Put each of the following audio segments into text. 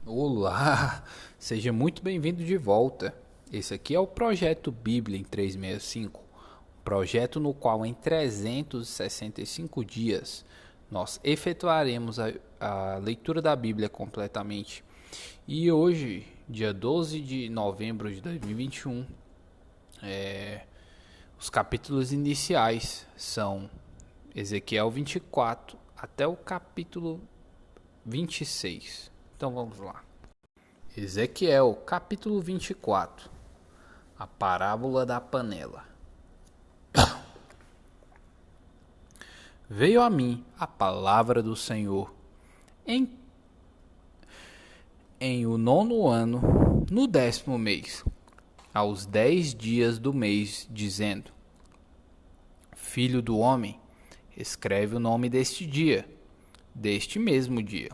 Olá, seja muito bem-vindo de volta. Esse aqui é o projeto Bíblia em 365, um projeto no qual em 365 dias nós efetuaremos a leitura da Bíblia completamente. E hoje, dia 12 de novembro de 2021, os capítulos iniciais são Ezequiel 24 até o capítulo 26. Então vamos lá. Ezequiel, capítulo 24. A parábola da panela. Veio a mim a palavra do Senhor em o 9º ano, no 10º mês, aos 10 dias do mês, dizendo: Filho do homem, escreve o nome deste dia, deste mesmo dia,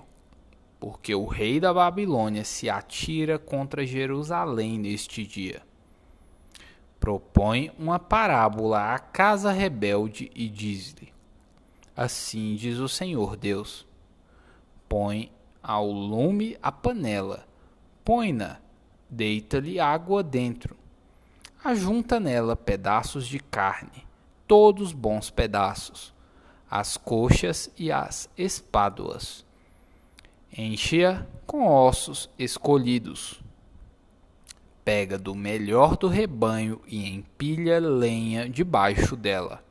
porque o rei da Babilônia se atira contra Jerusalém neste dia. Propõe uma parábola à casa rebelde e diz-lhe: Assim diz o Senhor Deus: Põe ao lume a panela, põe-na, deita-lhe água dentro, ajunta nela pedaços de carne, todos bons pedaços, as coxas e as espáduas. Enche-a com ossos escolhidos. Pega do melhor do rebanho e empilha lenha debaixo dela.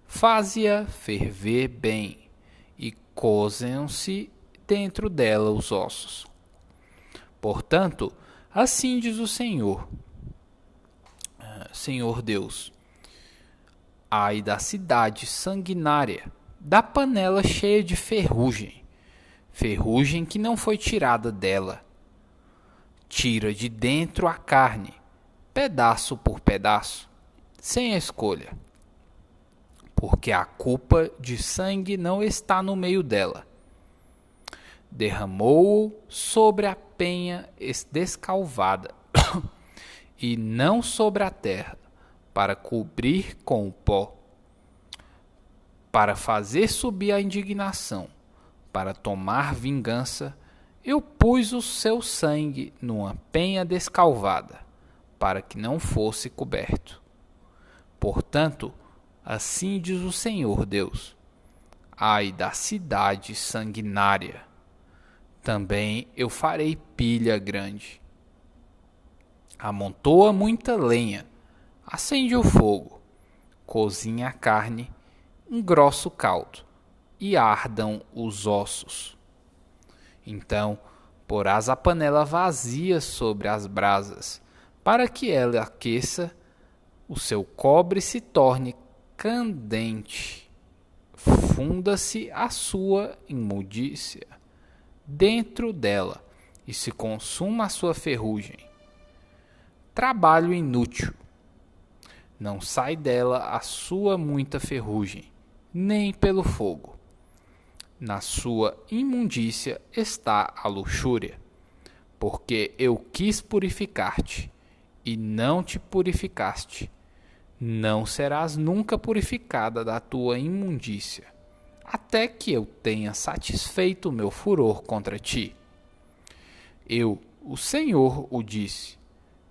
Faze-a ferver bem, e cozem-se dentro dela os ossos. Portanto, assim diz o Senhor Deus: Ai da cidade sanguinária, da panela cheia de ferrugem, ferrugem que não foi tirada dela. Tira de dentro a carne, pedaço por pedaço, sem escolha, porque a culpa de sangue não está no meio dela. Derramou-o sobre a penha descalvada, e não sobre a terra, para cobrir com o pó, para fazer subir a indignação, para tomar vingança. Eu pus o seu sangue numa penha descalvada, para que não fosse coberto. Portanto, assim diz o Senhor Deus: Ai da cidade sanguinária! Também eu farei pilha grande. Amontoa muita lenha, acende o fogo, cozinha a carne, engrossa o caldo, e ardam os ossos. Então porás a panela vazia sobre as brasas, para que ela aqueça, o seu cobre se torne candente, funda-se a sua imundícia dentro dela, e se consuma a sua ferrugem. Trabalho inútil. Não sai dela a sua muita ferrugem, nem pelo fogo. Na sua imundícia está a luxúria, porque eu quis purificar-te, e não te purificaste. Não serás nunca purificada da tua imundícia, até que eu tenha satisfeito o meu furor contra ti. Eu, o Senhor, o disse.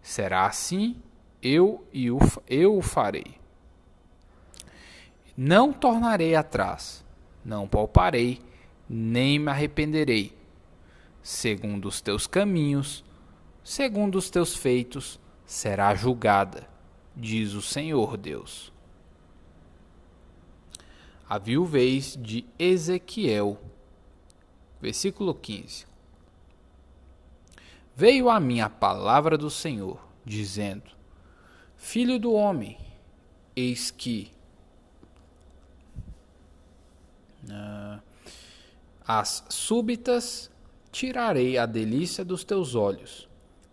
Será assim, eu o farei. Não tornarei atrás, não pouparei, nem me arrependerei. Segundo os teus caminhos, segundo os teus feitos, será julgada, diz o Senhor Deus. A viuvez de Ezequiel, versículo 15. Veio a mim a palavra do Senhor, dizendo: Filho do homem, eis que as súbitas tirarei a delícia dos teus olhos,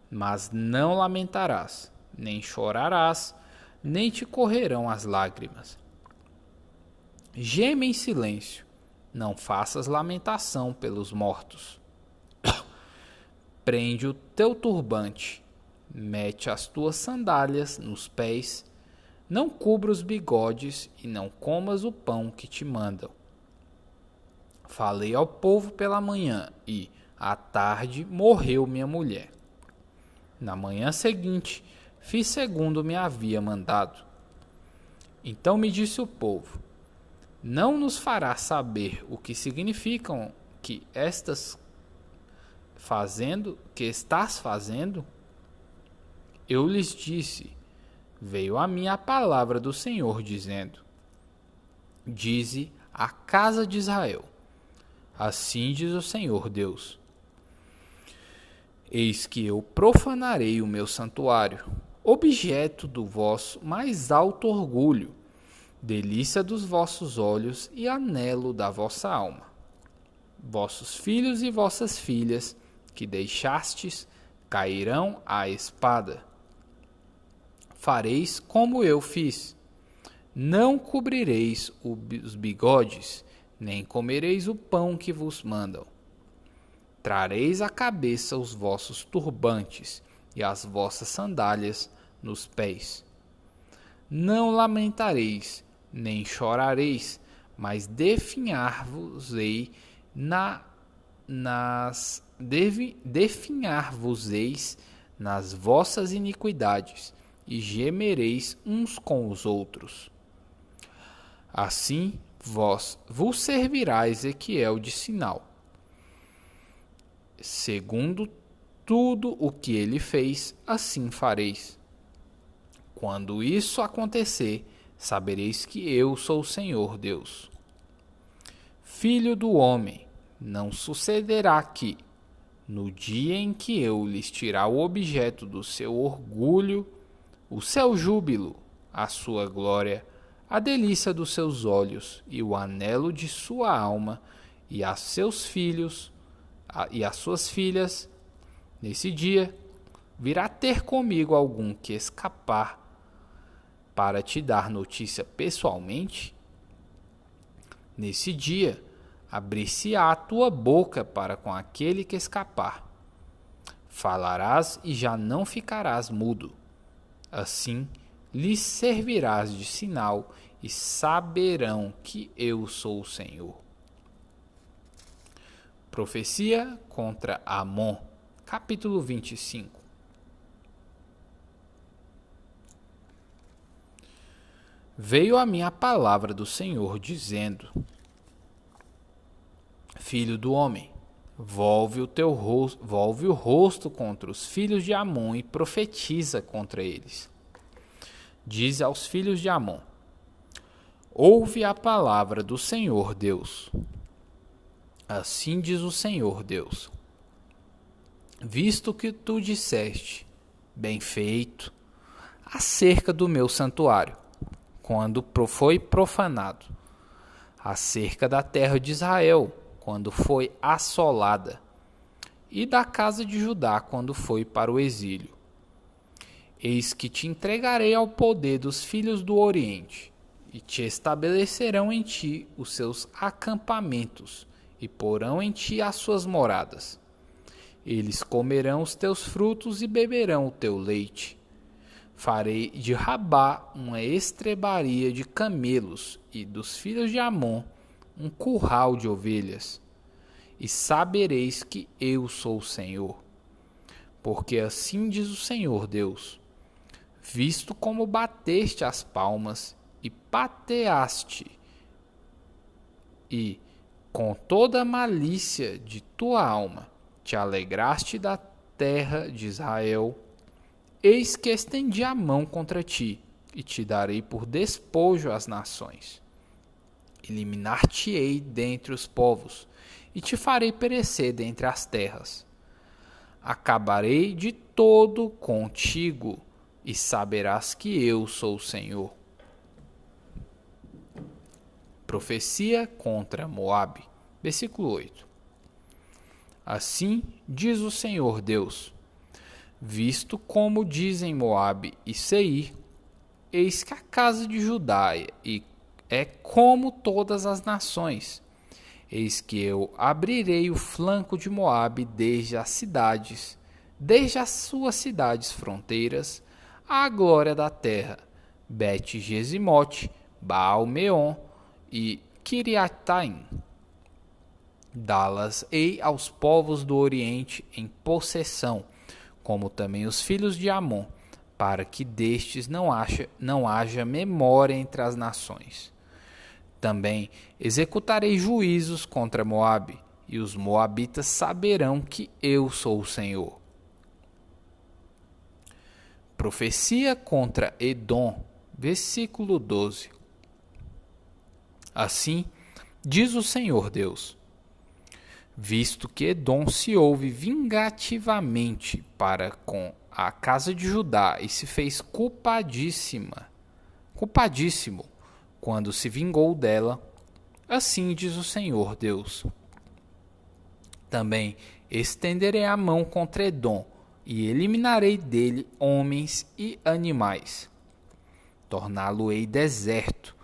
mas não lamentarás, nem chorarás, nem te correrão as lágrimas. Geme em silêncio, não faças lamentação pelos mortos. Prende o teu turbante, mete as tuas sandálias nos pés, não cubra os bigodes e não comas o pão que te mandam. Falei ao povo pela manhã e, À tarde morreu minha mulher. Na manhã seguinte, fiz segundo me havia mandado. Então me disse o povo: não nos fará saber o que significam que estás fazendo? Eu lhes disse: veio a mim a palavra do Senhor dizendo: dize à casa de Israel: assim diz o Senhor Deus: eis que eu profanarei o meu santuário, objeto do vosso mais alto orgulho, delícia dos vossos olhos e anelo da vossa alma. Vossos filhos e vossas filhas, que deixastes, cairão à espada. Fareis como eu fiz. Não cobrireis os bigodes, nem comereis o pão que vos mandam. Trareis à cabeça os vossos turbantes e as vossas sandálias nos pés. Não lamentareis, nem chorareis, mas definhar-vos-ei definhar-vos-eis nas vossas iniquidades, e gemereis uns com os outros. Assim vos servirá Ezequiel de sinal. Segundo tudo o que ele fez, assim fareis. Quando isso acontecer, sabereis que eu sou o Senhor Deus. Filho do homem, não sucederá que, no dia em que eu lhes tirar o objeto do seu orgulho, o seu júbilo, a sua glória, a delícia dos seus olhos e o anelo de sua alma, e a seus filhos e as suas filhas, nesse dia virá ter comigo algum que escapar para te dar notícia pessoalmente? Nesse dia, abrir-se-á a tua boca para com aquele que escapar. Falarás e já não ficarás mudo. Assim, lhes servirás de sinal e saberão que eu sou o Senhor. Profecia contra Amon, capítulo 25. Veio a mim a palavra do Senhor, dizendo: Filho do homem, volve o rosto contra os filhos de Amon e profetiza contra eles. Diz aos filhos de Amon: ouve a palavra do Senhor Deus. Assim diz o Senhor Deus: visto que tu disseste, bem feito, acerca do meu santuário, quando foi profanado, acerca da terra de Israel, quando foi assolada, e da casa de Judá, quando foi para o exílio. Eis que te entregarei ao poder dos filhos do Oriente, e te estabelecerão em ti os seus acampamentos, e porão em ti as suas moradas. Eles comerão os teus frutos e beberão o teu leite. Farei de Rabá uma estrebaria de camelos, e dos filhos de Amon um curral de ovelhas. E sabereis que eu sou o Senhor. Porque assim diz o Senhor Deus: visto como bateste as palmas e pateaste, e com toda a malícia de tua alma te alegraste da terra de Israel, eis que estendi a mão contra ti, e te darei por despojo às nações. Eliminar-te-ei dentre os povos, e te farei perecer dentre as terras. Acabarei de todo contigo, e saberás que eu sou o Senhor. Profecia contra Moabe, versículo 8. Assim diz o Senhor Deus: visto como dizem Moabe e Seir, eis que a casa de Judá é como todas as nações. Eis que eu abrirei o flanco de Moabe desde as suas cidades fronteiras, à glória da terra, Bet-Gesimote, Baal-Meon e Kiriataim. Dá-las-ei aos povos do Oriente em possessão, como também os filhos de Amon, para que destes não haja memória entre as nações. Também executarei juízos contra Moabe, e os moabitas saberão que eu sou o Senhor. Profecia contra Edom, versículo 12. Assim diz o Senhor Deus: visto que Edom se houve vingativamente para com a casa de Judá e se fez culpadíssimo quando se vingou dela, assim diz o Senhor Deus: também estenderei a mão contra Edom e eliminarei dele homens e animais. Torná-lo-ei deserto,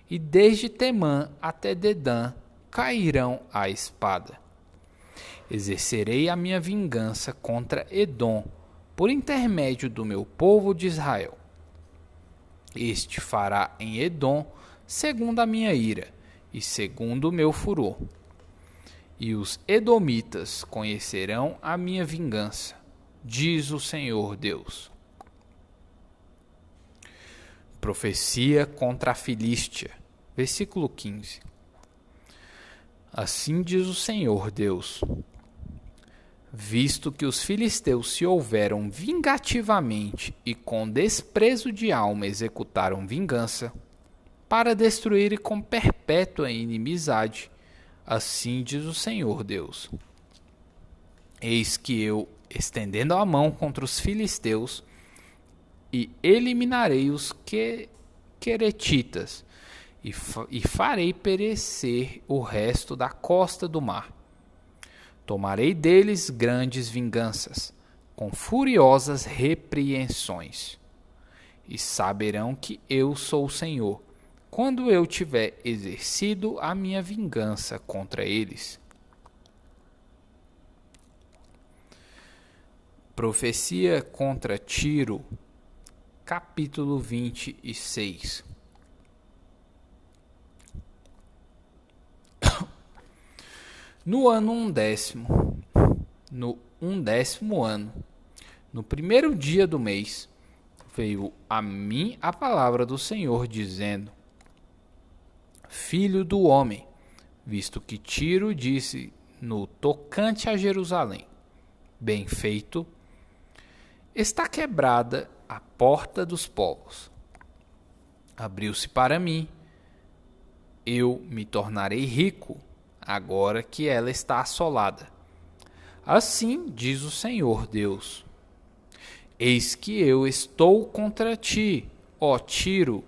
e desde Temã até Dedã cairão a espada. Exercerei a minha vingança contra Edom, por intermédio do meu povo de Israel. Este fará em Edom segundo a minha ira e segundo o meu furor. E os edomitas conhecerão a minha vingança, diz o Senhor Deus. Profecia contra a Filístia, versículo 15. Assim diz o Senhor Deus: visto que os filisteus se houveram vingativamente e com desprezo de alma executaram vingança, para destruir com perpétua inimizade, assim diz o Senhor Deus: eis que eu, estendendo a mão contra os filisteus, e eliminarei os queretitas, e farei perecer o resto da costa do mar. Tomarei deles grandes vinganças, com furiosas repreensões. E saberão que eu sou o Senhor, quando eu tiver exercido a minha vingança contra eles. Profecia contra Tiro, capítulo 26. No ano 11º ano, no primeiro dia do mês, veio a mim a palavra do Senhor, dizendo: Filho do homem, visto que Tiro disse no tocante a Jerusalém: bem feito, está quebrada a porta dos povos. Abriu-se para mim, eu me tornarei rico, agora que ela está assolada. Assim diz o Senhor Deus: eis que eu estou contra ti, ó Tiro,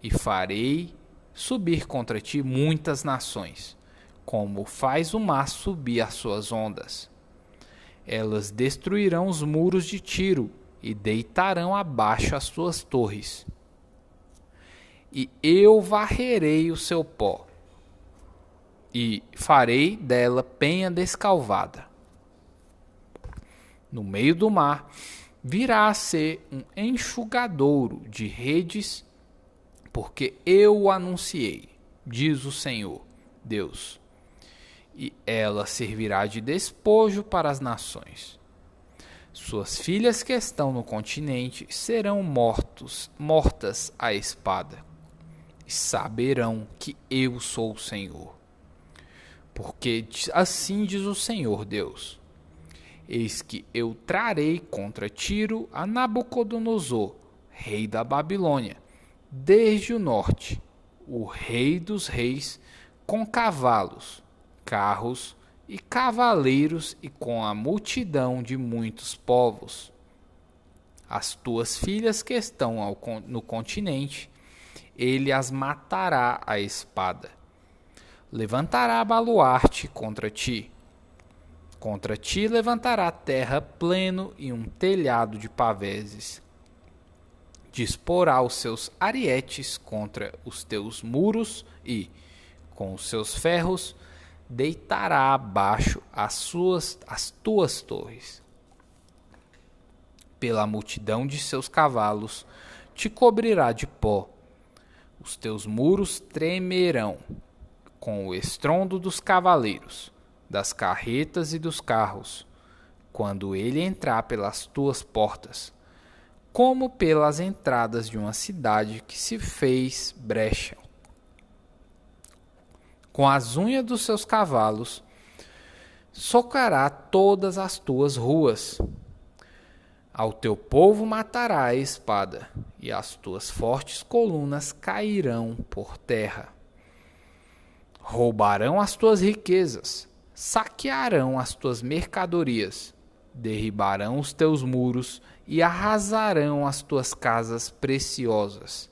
e farei subir contra ti muitas nações, como faz o mar subir as suas ondas. Elas destruirão os muros de Tiro e deitarão abaixo as suas torres. E eu varrerei o seu pó, e farei dela penha descalvada. No meio do mar virá a ser um enxugadouro de redes, porque eu o anunciei, diz o Senhor Deus. E ela servirá de despojo para as nações. Suas filhas que estão no continente serão mortas à espada, e saberão que eu sou o Senhor. Porque assim diz o Senhor Deus: eis que eu trarei contra Tiro a Nabucodonosor, rei da Babilônia, desde o norte, o rei dos reis, com cavalos, carros e cavaleiros e com a multidão de muitos povos. As tuas filhas que estão no continente, ele as matará à espada. Levantará baluarte contra ti. Contra ti levantará terra pleno e um telhado de paveses. Disporá os seus arietes contra os teus muros e, com os seus ferros, deitará abaixo as tuas torres. Pela multidão de seus cavalos te cobrirá de pó. Os teus muros tremerão com o estrondo dos cavaleiros. das carretas e dos carros, quando ele entrar pelas tuas portas, como pelas entradas de uma cidade que se fez brecha. Com as unhas dos seus cavalos, socará todas as tuas ruas. Ao teu povo matará a espada, e as tuas fortes colunas cairão por terra. Roubarão as tuas riquezas, saquearão as tuas mercadorias, derribarão os teus muros e arrasarão as tuas casas preciosas.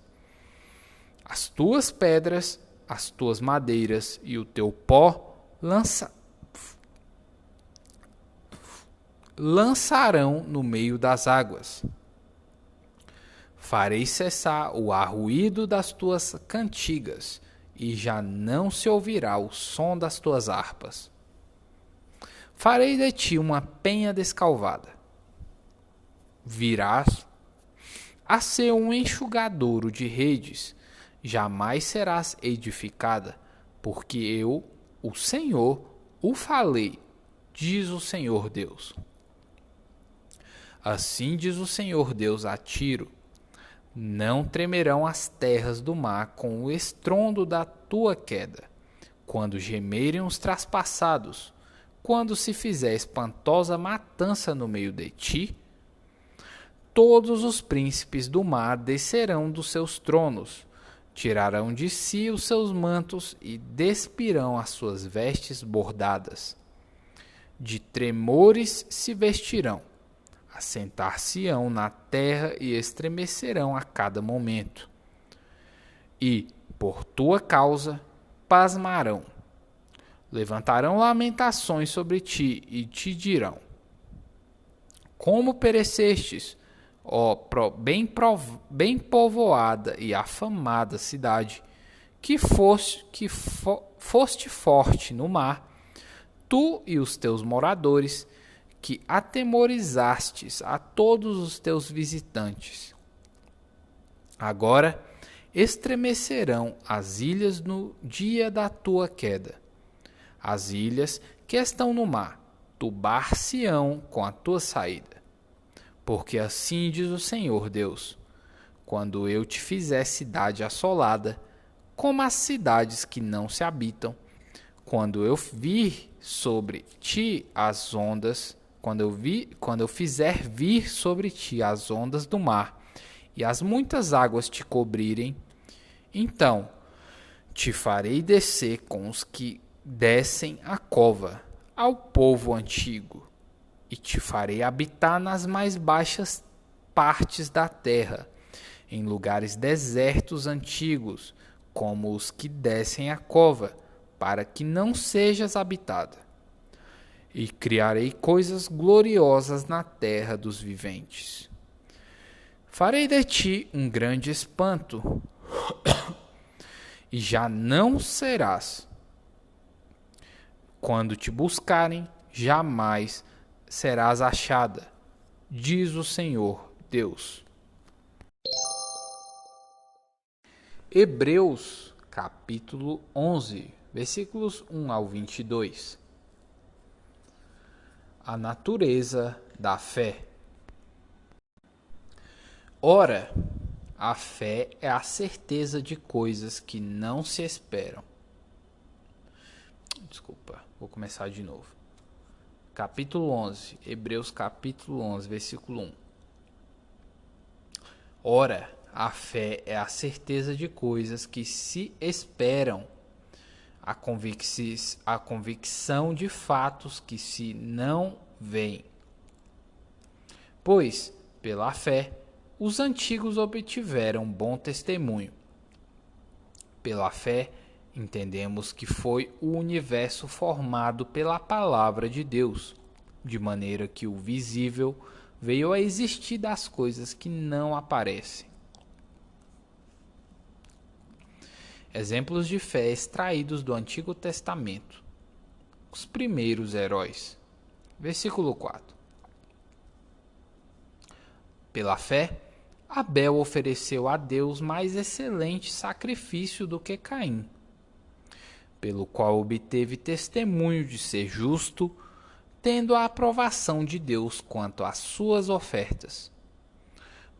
As tuas pedras, as tuas madeiras e o teu pó lançarão no meio das águas. Farei cessar o arruído das tuas cantigas, e já não se ouvirá o som das tuas harpas. Farei de ti uma penha descalvada. Virás a ser um enxugadouro de redes, jamais serás edificada, porque eu, o Senhor, o falei, diz o Senhor Deus. Assim diz o Senhor Deus a Tiro: não tremerão as terras do mar com o estrondo da tua queda, quando gemerem os traspassados, quando se fizer espantosa matança no meio de ti. Todos os príncipes do mar descerão dos seus tronos, tirarão de si os seus mantos e despirão as suas vestes bordadas. De tremores se vestirão, assentar-se-ão na terra e estremecerão a cada momento. E, por tua causa, pasmarão. Levantarão lamentações sobre ti e te dirão: como perecestes, ó bem povoada e afamada cidade, que foste forte no mar, tu e os teus moradores, que atemorizastes a todos os teus visitantes. Agora estremecerão as ilhas no dia da tua queda. As ilhas que estão no mar turbar-se-ão com a tua saída. Porque assim diz o Senhor Deus: quando eu te fizer cidade assolada, como as cidades que não se habitam, quando eu vir sobre ti as ondas, quando eu fizer vir sobre ti as ondas do mar e as muitas águas te cobrirem, então te farei descer com os que descem a cova, ao povo antigo, e te farei habitar nas mais baixas partes da terra, em lugares desertos antigos, como os que descem a cova, para que não sejas habitada. E criarei coisas gloriosas na terra dos viventes. Farei de ti um grande espanto, e já não serás. Quando te buscarem, jamais serás achada, diz o Senhor Deus. Hebreus, capítulo 11, versículos 1 ao 22. A natureza da fé. Ora, a fé é a certeza de coisas que não se esperam. Desculpa, vou começar de novo. Capítulo 11, Hebreus capítulo 11, versículo 1. Ora, a fé é a certeza de coisas que se esperam, a convicção de fatos que se não veem. Pois, pela fé, os antigos obtiveram bom testemunho. Pela fé, entendemos que foi o universo formado pela palavra de Deus, de maneira que o visível veio a existir das coisas que não aparecem. Exemplos de fé extraídos do Antigo Testamento. Os primeiros heróis. Versículo 4. Pela fé, Abel ofereceu a Deus mais excelente sacrifício do que Caim. pelo qual obteve testemunho de ser justo, tendo a aprovação de Deus quanto às suas ofertas.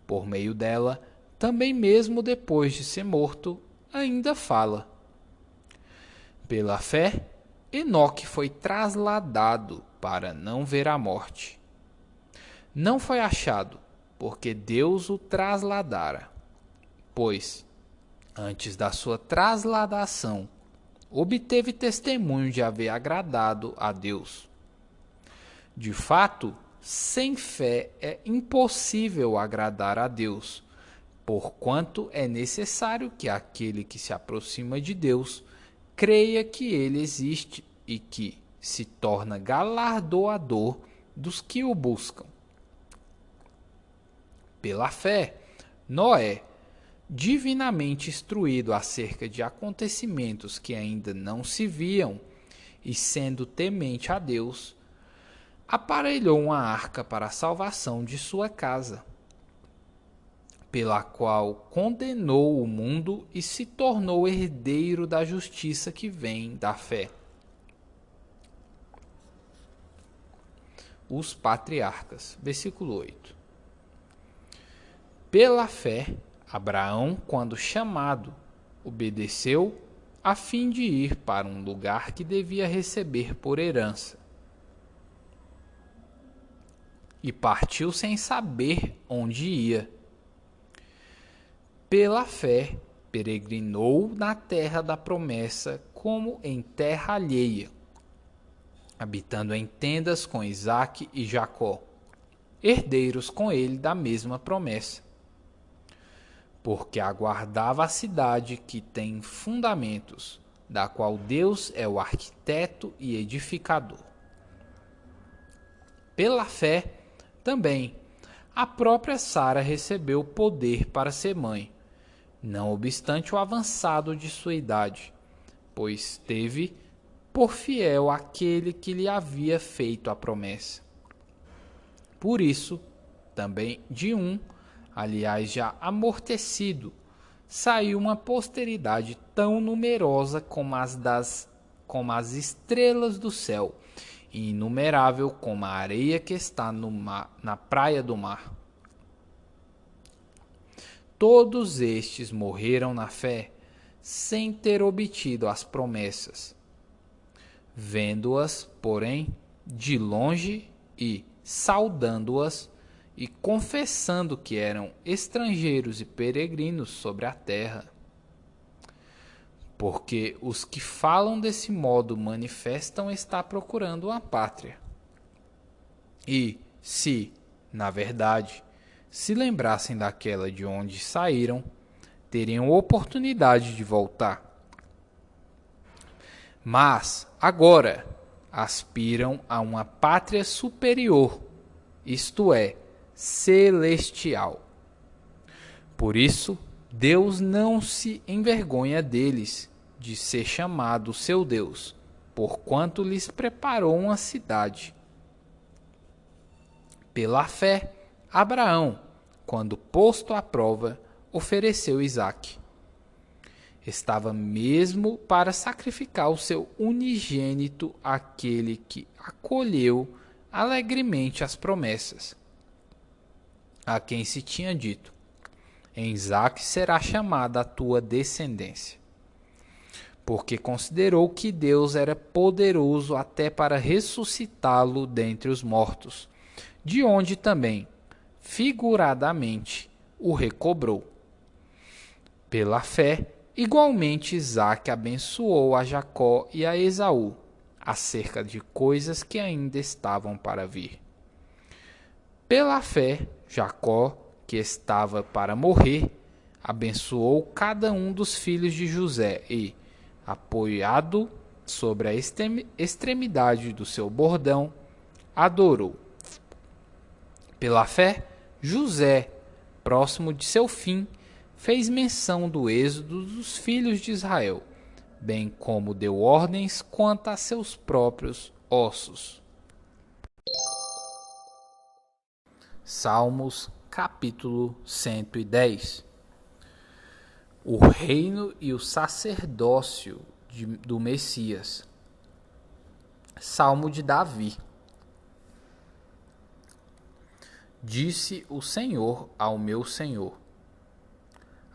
Por meio dela, também mesmo depois de ser morto, ainda fala. Pela fé, Enoque foi trasladado para não ver a morte. Não foi achado, porque Deus o trasladara. Pois, antes da sua trasladação, obteve testemunho de haver agradado a Deus. De fato, sem fé é impossível agradar a Deus, porquanto é necessário que aquele que se aproxima de Deus creia que ele existe e que se torna galardoador dos que o buscam. Pela fé, Noé, divinamente instruído acerca de acontecimentos que ainda não se viam, e sendo temente a Deus, aparelhou uma arca para a salvação de sua casa, pela qual condenou o mundo e se tornou herdeiro da justiça que vem da fé. Os patriarcas, versículo 8. Pela fé, Abraão, quando chamado, obedeceu a fim de ir para um lugar que devia receber por herança. E partiu sem saber onde ia. Pela fé, peregrinou na terra da promessa como em terra alheia, habitando em tendas com Isaque e Jacó, herdeiros com ele da mesma promessa. Porque aguardava a cidade que tem fundamentos, da qual Deus é o arquiteto e edificador. Pela fé, também, a própria Sara recebeu poder para ser mãe, não obstante o avançado de sua idade, pois teve por fiel aquele que lhe havia feito a promessa. Por isso, também de um, aliás já amortecido, saiu uma posteridade tão numerosa como as estrelas do céu, e inumerável como a areia que está na praia do mar. Todos estes morreram na fé, sem ter obtido as promessas, vendo-as, porém, de longe e saudando-as, e confessando que eram estrangeiros e peregrinos sobre a terra. Porque os que falam desse modo manifestam estar procurando uma pátria. E, se, na verdade, se lembrassem daquela de onde saíram, teriam oportunidade de voltar. Mas, agora, aspiram a uma pátria superior, isto é, celestial. Por isso, Deus não se envergonha deles, de ser chamado seu Deus, porquanto lhes preparou uma cidade. Pela fé, Abraão, quando posto à prova, ofereceu Isaque. Estava mesmo para sacrificar o seu unigênito àquele que acolheu alegremente as promessas, a quem se tinha dito: em Isaque será chamada a tua descendência. Porque considerou que Deus era poderoso até para ressuscitá-lo dentre os mortos, de onde também, figuradamente, o recobrou. Pela fé, igualmente Isaque abençoou a Jacó e a Esaú, acerca de coisas que ainda estavam para vir. Pela fé, Jacó, que estava para morrer, abençoou cada um dos filhos de José e, apoiado sobre a extremidade do seu bordão, adorou. Pela fé, José, próximo de seu fim, fez menção do êxodo dos filhos de Israel, bem como deu ordens quanto a seus próprios ossos. Salmos, capítulo 110. O reino e o sacerdócio do Messias. Salmo de Davi. Disse o Senhor ao meu Senhor: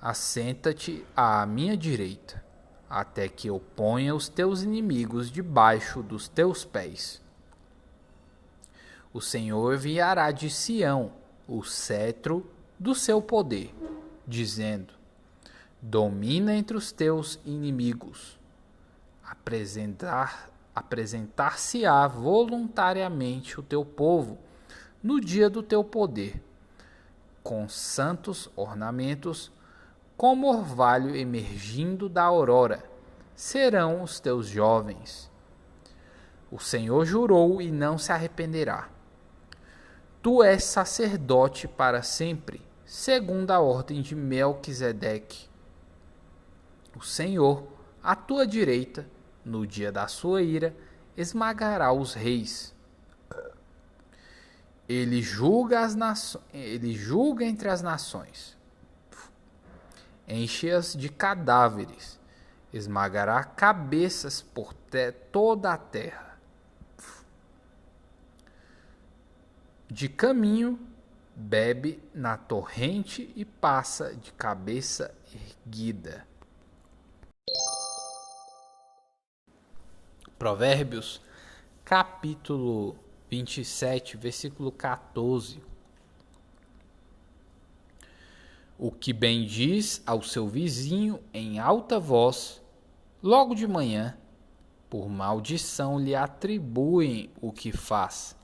assenta-te à minha direita, até que eu ponha os teus inimigos debaixo dos teus pés. O Senhor enviará de Sião o cetro do seu poder, dizendo: domina entre os teus inimigos. Apresentar-se-á voluntariamente o teu povo no dia do teu poder, com santos ornamentos, como orvalho emergindo da aurora, serão os teus jovens. O Senhor jurou e não se arrependerá. Tu és sacerdote para sempre, segundo a ordem de Melquisedeque. O Senhor, à tua direita, no dia da sua ira, esmagará os reis. Ele julga entre as nações. Enche-as de cadáveres, esmagará cabeças por toda a terra. De caminho, bebe na torrente e passa de cabeça erguida. Provérbios, capítulo 27, versículo 14. O que bem diz ao seu vizinho em alta voz, logo de manhã, por maldição lhe atribuem o que faz.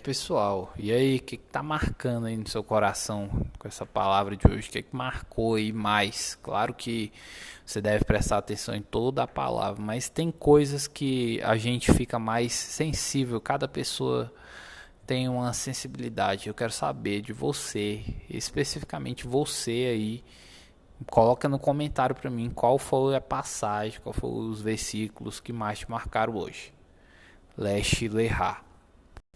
Pessoal, e aí, o que tá marcando aí no seu coração com essa palavra de hoje? O que marcou aí mais? Claro que você deve prestar atenção em toda a palavra, mas tem coisas que a gente fica mais sensível, cada pessoa tem uma sensibilidade. Eu quero saber de você, especificamente você aí, coloca no comentário para mim qual foi a passagem, qual foram os versículos que mais te marcaram hoje. Leste Lerá.